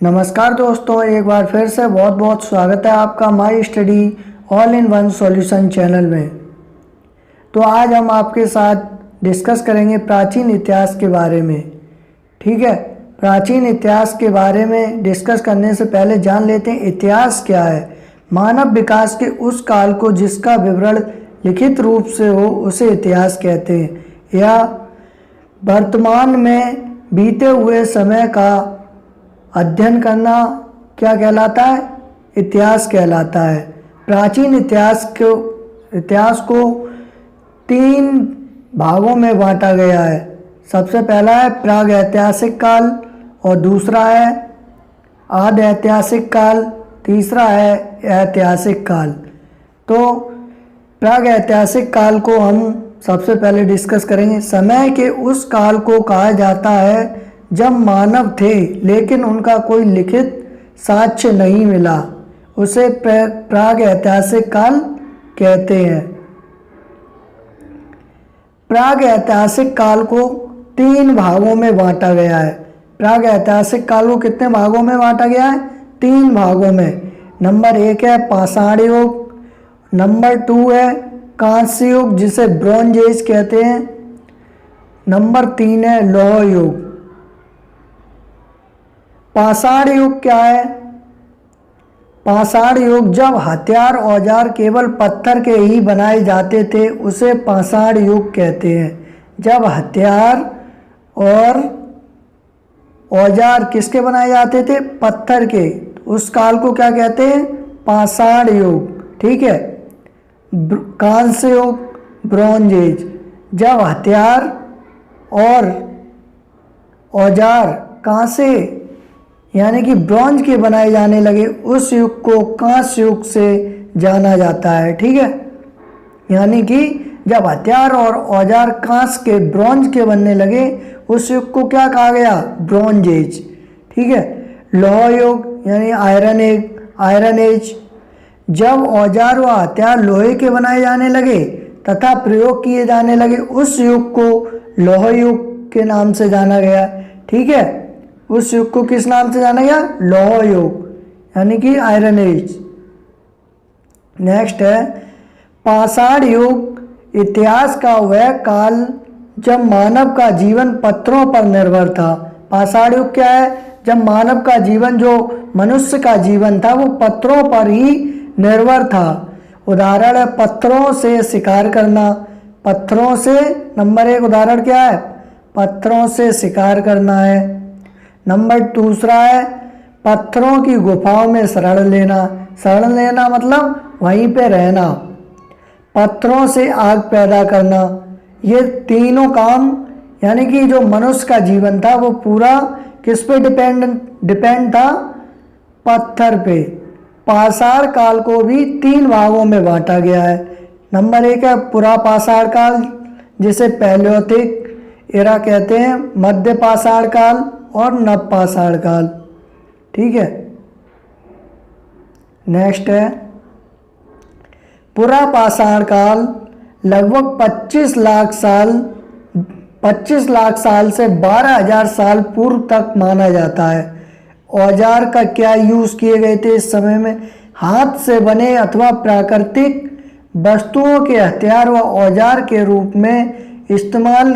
नमस्कार दोस्तों, एक बार फिर से बहुत बहुत स्वागत है आपका my study all in one solution channel में। तो आज हम आपके साथ डिस्कस करेंगे प्राचीन इतिहास के बारे में। ठीक है, प्राचीन इतिहास के बारे में डिस्कस करने से पहले जान लेते हैं इतिहास क्या है। मानव विकास के उस काल को जिसका विवरण लिखित रूप से हो उसे इतिहास कहते हैं। यह वर्तमान में बीते हुए समय का अध्ययन करना क्या कहलाता है? इतिहास कहलाता है। प्राचीन इतिहास को 3 भागों में बांटा गया है। सबसे पहला है प्राग ऐतिहासिक काल और दूसरा है आदि ऐतिहासिक काल, तीसरा है ऐतिहासिक काल। तो प्राग ऐतिहासिक काल को हम सबसे पहले डिस्कस करेंगे। समय के उस काल को कहा जाता है जब मानव थे लेकिन उनका कोई लिखित साक्ष्य नहीं मिला, उसे प्राग ऐतिहासिक काल कहते हैं। प्राग ऐतिहासिक काल को 3 भागों में बांटा गया है। प्राग ऐतिहासिक काल को कितने भागों में बांटा गया है? 3 भागों में। नंबर 1 है पाषाण युग, नंबर 2 है कांस्य युग जिसे ब्रॉन्ज एज कहते हैं, नंबर 3 है लौह युग। पाषाण युग क्या है? पाषाण युग जब हथियार औजार केवल पत्थर के ही बनाए जाते थे उसे पाषाण युग कहते हैं। जब हथियार और औजार किसके बनाए जाते थे? पत्थर के। उस काल को क्या कहते हैं? पाषाण युग। ठीक है। कांस्य युग, ब्रॉन्ज एज, जब हथियार और औजार कांसे यानी कि ब्रॉन्ज के बनाए जाने लगे, उस युग को कांस्य युग से जाना जाता है। ठीक है, यानी कि जब हथियार और औजार कांस्य के, ब्रॉन्ज के बनने लगे, उस युग को क्या कहा गया? Bronze age. ठीक है। लौह युग यानी आयरन एज, जब औजार व हथियार लोहे के बनाए जाने लगे तथा प्रयोग किए जाने लगे, उस युग को लौह युग के नाम से जाना गया। ठीक है, उस युग को किस नाम से जाना गया? लौह युग यानी कि आयरन एज। नेक्स्ट है पाषाण युग। इतिहास का वह काल जब मानव का जीवन पत्थरों पर निर्भर था। पाषाण युग क्या है? जब मानव का जीवन, जो मनुष्य का जीवन था, वो पत्थरों पर ही निर्भर था। उदाहरण है पत्थरों से शिकार करना। पत्थरों से, नंबर 1 उदाहरण क्या है? पत्थरों से शिकार करना है। नंबर 2 है पत्थरों की गुफाओं में शरण लेना। शरण लेना मतलब वहीं पे रहना। पत्थरों से आग पैदा करना। ये तीनों काम, यानी कि जो मनुष्य का जीवन था वो पूरा किस पे डिपेंड था? पत्थर पे। पाषाण काल को भी 3 भागों में बांटा गया है। नंबर 1 है पुरा पाषाण काल जिसे पैलियोलिथिक एरा कहते हैं, मध्य पाषाण काल और नव पाषाण काल। ठीक है। नेक्स्ट है पुरा पाषाण काल लगभग 25 लाख साल से 12,000 साल पूर्व तक माना जाता है। औजार का क्या यूज किए गए थे इस समय में? हाथ से बने अथवा प्राकृतिक वस्तुओं के हथियार व औजार के रूप में इस्तेमाल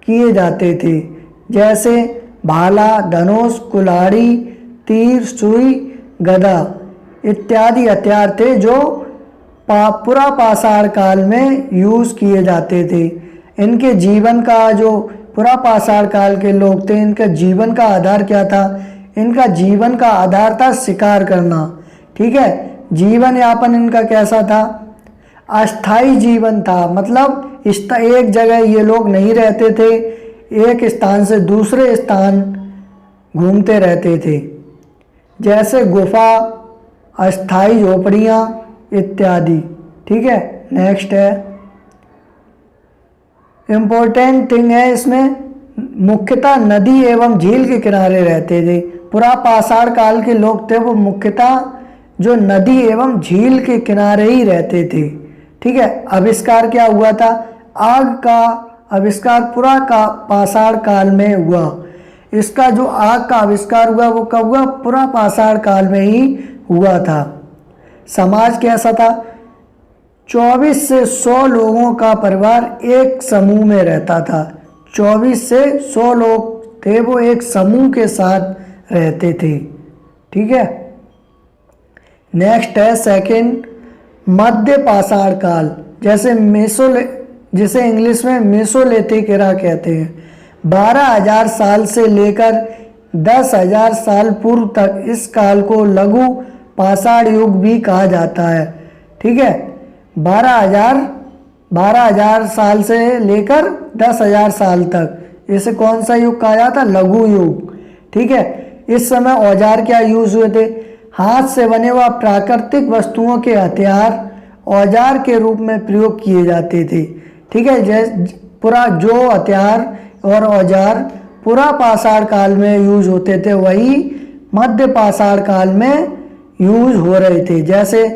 किए जाते थे, जैसे भाला, धनुष, कुल्हाड़ी, तीर, सुई, गदा इत्यादि हथियार थे जो पुरा पाषाण काल में यूज किए जाते थे। इनके जीवन का, जो पुरा पाषाण काल के लोग थे, इनका जीवन का आधार क्या था? इनका जीवन का आधार था शिकार करना। ठीक है। जीवन यापन इनका कैसा था? अस्थाई जीवन था, मतलब एक जगह ये लोग नहीं रहते थे, एक स्थान से दूसरे स्थान घूमते रहते थे, जैसे गुफा, अस्थाई झोपड़ियाँ इत्यादि। ठीक है। नेक्स्ट है इम्पोर्टेंट थिंग है इसमें, मुख्यतः नदी एवं झील के किनारे रहते थे। पुरा पाषाण काल के लोग थे वो मुख्यतः जो नदी एवं झील के किनारे ही रहते थे। ठीक है। आविष्कार क्या हुआ था? आग का आविष्कार पुरा का पाषाण काल में हुआ। इसका जो आग का आविष्कार हुआ वो कब हुआ? पुरा पाषाण काल में ही हुआ था। समाज कैसा था? 24 से 100 लोगों का परिवार एक समूह में रहता था। 24 से 100 लोग थे, वो एक समूह के साथ रहते थे। ठीक है। नेक्स्ट है सेकंड, मध्य पाषाण काल, जिसे इंग्लिश में मेसोलिथिक एरा कहते हैं। 12,000 साल से लेकर 10,000 साल पूर्व तक इस काल को लघु पाषाण युग भी कहा जाता है। ठीक है। 12,000 साल से लेकर 10,000 साल तक इसे कौन सा युग कहा जाता? लघु युग। ठीक है। इस समय औजार क्या यूज हुए थे? हाथ से बने व प्राकृतिक वस्तुओं के हथियार औजार के रूप में प्रयोग किए जाते थे। ठीक है। पूरा जो हथियार और औजार पूरा पाषाण काल में यूज होते थे वही मध्य पाषाण काल में यूज हो रहे थे, जैसे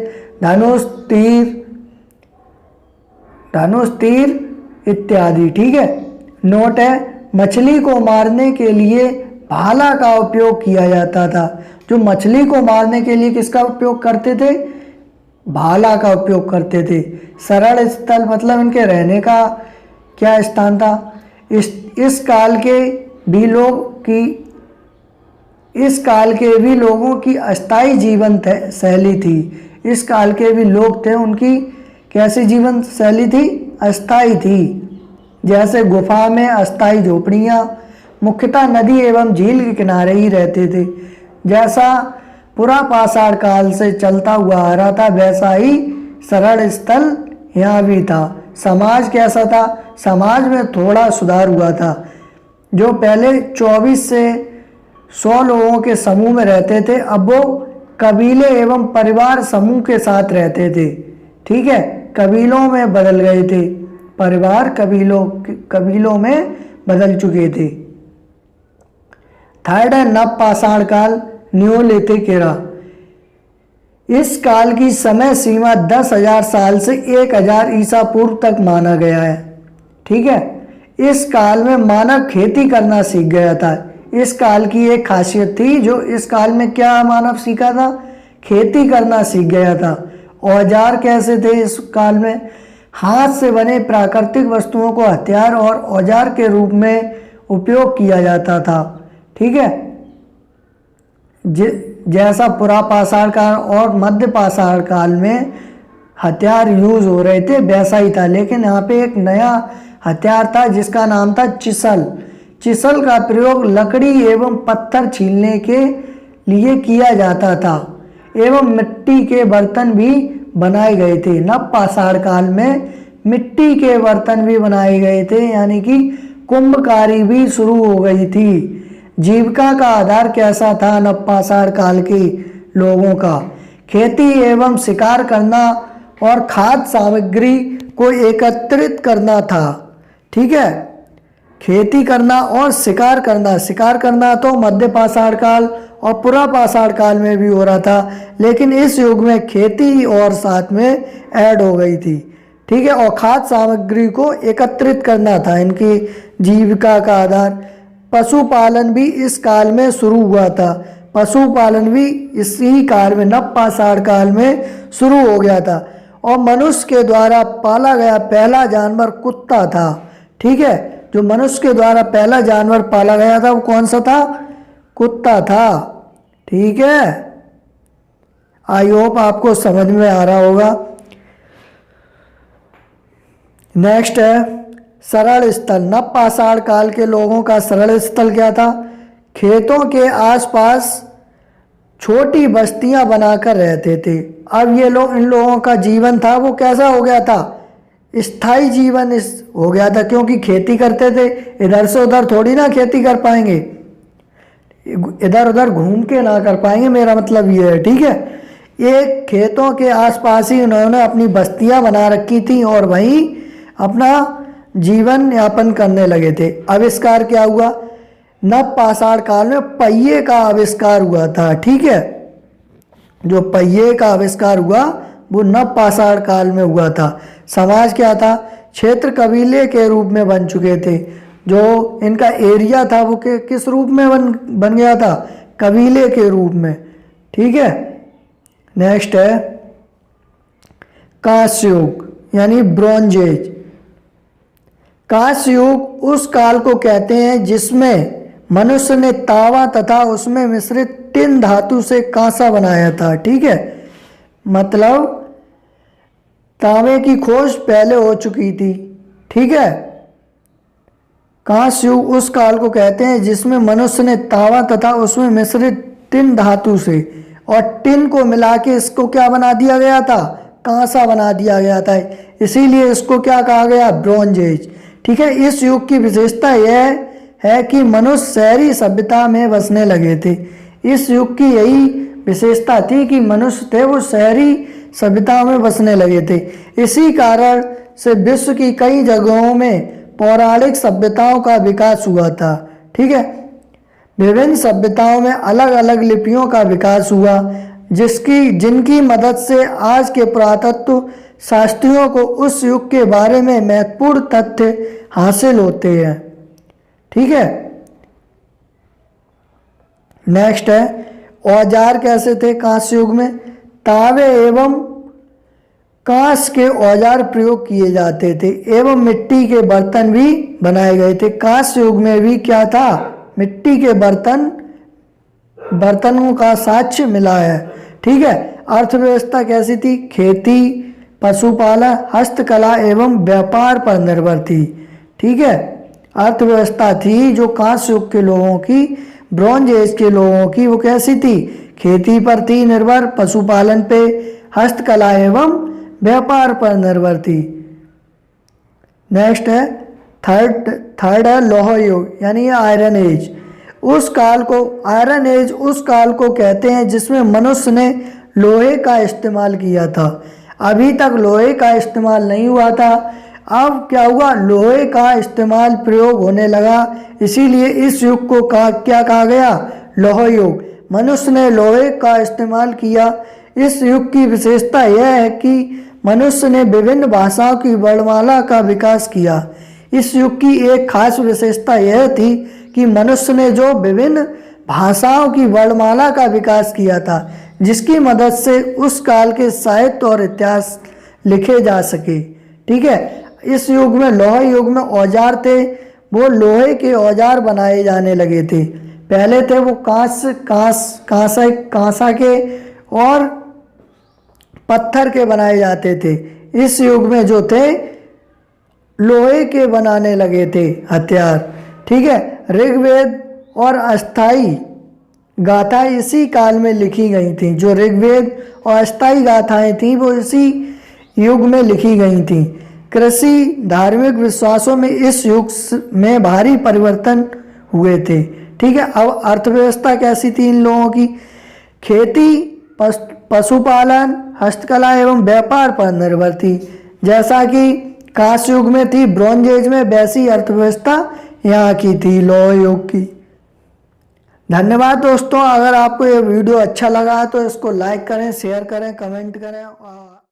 धनुष, तीर इत्यादि। ठीक है। नोट है, मछली को मारने के लिए भाला का उपयोग किया जाता था। जो मछली को मारने के लिए किसका उपयोग करते थे? भाला का उपयोग करते थे। सरल स्थल मतलब इनके रहने का क्या स्थान था? इस काल के भी लोगों की अस्थायी जीवन शैली थी। इस काल के भी लोग थे, उनकी कैसी जीवन शैली थी? अस्थायी थी। जैसे गुफा में अस्थायी झोपड़ियाँ, मुख्यतः नदी एवं झील के किनारे ही रहते थे। जैसा पुरा पाषाण काल से चलता हुआ आ रहा था वैसा ही सरल स्थल यहाँ भी था। समाज कैसा था? समाज में थोड़ा सुधार हुआ था। जो पहले 24 से 100 लोगों के समूह में रहते थे, अब वो कबीले एवं परिवार समूह के साथ रहते थे। ठीक है। कबीलों में बदल गए थे, परिवार कबीलों में बदल चुके थे। थर्ड है नव पाषाण काल, न्यूलिथिक एरा। इस काल की समय सीमा 10,000 साल से 1,000 ईसा पूर्व तक माना गया है। ठीक है। इस काल में मानव खेती करना सीख गया था। इस काल की एक खासियत थी, जो इस काल में क्या मानव सीखा था? खेती करना सीख गया था। औजार कैसे थे इस काल में? हाथ से बने प्राकृतिक वस्तुओं को हथियार और औजार के रूप में उपयोग किया जाता था। ठीक है। जैसा पुरा पाषाण काल और मध्य पाषाण काल में हथियार यूज हो रहे थे वैसा ही था, लेकिन यहाँ पे एक नया हथियार था जिसका नाम था चिसल। चिसल का प्रयोग लकड़ी एवं पत्थर छीलने के लिए किया जाता था एवं मिट्टी के बर्तन भी बनाए गए थे। नव पाषाण काल में मिट्टी के बर्तन भी बनाए गए थे, यानी कि कुंभकारी भी शुरू हो गई थी। जीविका का आधार कैसा था नव पाषाण काल के लोगों का? खेती एवं शिकार करना और खाद्य सामग्री को एकत्रित करना था। ठीक है। खेती करना और शिकार करना तो मध्य पाषाण काल और पुरा पाषाण काल में भी हो रहा था, लेकिन इस युग में खेती और साथ में ऐड हो गई थी। ठीक है। और खाद्य सामग्री को एकत्रित करना था इनकी जीविका का आधार। पशुपालन भी इस काल में शुरू हुआ था। पशुपालन भी इसी काल में नव पाषाण काल में शुरू हो गया था। और मनुष्य के द्वारा पाला गया पहला जानवर कुत्ता था। ठीक है। जो मनुष्य के द्वारा पहला जानवर पाला गया था वो कौन सा था? कुत्ता था। ठीक है। आई होप आपको समझ में आ रहा होगा। नेक्स्ट है सरल स्थल। नव पाषाण काल के लोगों का सरल स्थल क्या था? खेतों के आसपास छोटी बस्तियां बनाकर रहते थे। अब इन लोगों का जीवन था वो कैसा हो गया था? स्थायी जीवन हो गया था, क्योंकि खेती करते थे। इधर से उधर थोड़ी ना खेती कर पाएंगे, इधर उधर घूम के ना कर पाएंगे, मेरा मतलब ये है। ठीक है। एक खेतों के आसपास ही उन्होंने अपनी बस्तियां बना रखी थी और वहीं अपना जीवन यापन करने लगे थे। आविष्कार क्या हुआ? नव पाषाण काल में पहिए का आविष्कार हुआ था। ठीक है। जो पहिए का आविष्कार हुआ वो नव पाषाण काल में हुआ था। समाज क्या था? क्षेत्र कबीले के रूप में बन चुके थे। जो इनका एरिया था वो किस रूप में बन गया था, कबीले के रूप में। ठीक है। नेक्स्ट है कांस्य युग यानी ब्रॉन्ज एज। कांस्य युग उस काल को कहते हैं जिसमें मनुष्य ने तावा तथा उसमें मिश्रित टिन धातु से कांसा बनाया था। ठीक है, मतलब तांबे की खोज पहले हो चुकी थी। ठीक है। कांस्य युग उस काल को कहते हैं जिसमें मनुष्य ने तावा तथा उसमें मिश्रित टिन धातु से और टिन को मिला के इसको क्या बना दिया गया था, कांसा बना दिया गया था। इसीलिए इसको क्या कहा गया, ब्रॉन्ज एज। ठीक है। इस युग की विशेषता यह है कि मनुष्य शहरी सभ्यता में बसने लगे थे। इस युग की यही विशेषता थी कि मनुष्य थे वो शहरी सभ्यता में बसने लगे थे। इसी कारण से विश्व की कई जगहों में पौराणिक सभ्यताओं का विकास हुआ था। ठीक है। विभिन्न सभ्यताओं में अलग अलग लिपियों का विकास हुआ जिनकी मदद से आज के पुरातत्व शास्त्रियों को उस युग के बारे में महत्वपूर्ण तथ्य हासिल होते हैं। ठीक है। नेक्स्ट है औजार कैसे थे कांस्य युग में। तांबे एवं कांस के औजार प्रयोग किए जाते थे एवं मिट्टी के बर्तन भी बनाए गए थे। कांस्य युग में भी क्या था, मिट्टी के बर्तनों का साक्ष्य मिला है। ठीक है। अर्थव्यवस्था कैसी थी, खेती, पशुपालन, हस्तकला एवं व्यापार पर निर्भर थी। ठीक है। अर्थव्यवस्था थी जो कांस्य युग के लोगों की, ब्रॉन्ज एज के लोगों की, वो कैसी थी, खेती पर थी निर्भर, पशुपालन पे, हस्तकला एवं व्यापार पर निर्भर थी। नेक्स्ट है थर्ड है लौह युग यानी आयरन एज। आयरन एज उस काल को कहते हैं जिसमें मनुष्य ने लोहे का इस्तेमाल किया था। अभी तक लोहे का इस्तेमाल नहीं हुआ था, अब क्या हुआ, लोहे का इस्तेमाल प्रयोग होने लगा। इसीलिए इस युग को क्या कहा गया, लौह युग। मनुष्य ने लोहे का इस्तेमाल किया। इस युग की विशेषता यह है कि मनुष्य ने विभिन्न भाषाओं की वर्णमाला का विकास किया। इस युग की एक खास विशेषता यह थी कि मनुष्य ने जो विभिन्न भाषाओं की वर्णमाला का विकास किया था, जिसकी मदद से उस काल के साहित्य और इतिहास लिखे जा सके। ठीक है। इस युग में, लौह युग में औजार थे वो लोहे के औजार बनाए जाने लगे थे। पहले थे वो कांसा के और पत्थर के बनाए जाते थे। इस युग में जो थे लोहे के बनाने लगे थे हथियार। ठीक है। ऋग्वेद और अस्थाई गाथाएं इसी काल में लिखी गई थी। जो ऋग्वेद और अस्थाई गाथाएं थी वो इसी युग में लिखी गई थी। कृषि, धार्मिक विश्वासों में इस युग में भारी परिवर्तन हुए थे। ठीक है। अब अर्थव्यवस्था कैसी थी इन लोगों की, खेती, पशुपालन, हस्तकला एवं व्यापार पर निर्भर थी। जैसा कि कांस्य युग में थी ब्रॉन्ज एज में, वैसी अर्थव्यवस्था यहाँ की थी लौह युग की। धन्यवाद दोस्तों। अगर आपको ये वीडियो अच्छा लगा तो इसको लाइक करें, शेयर करें, कमेंट करें।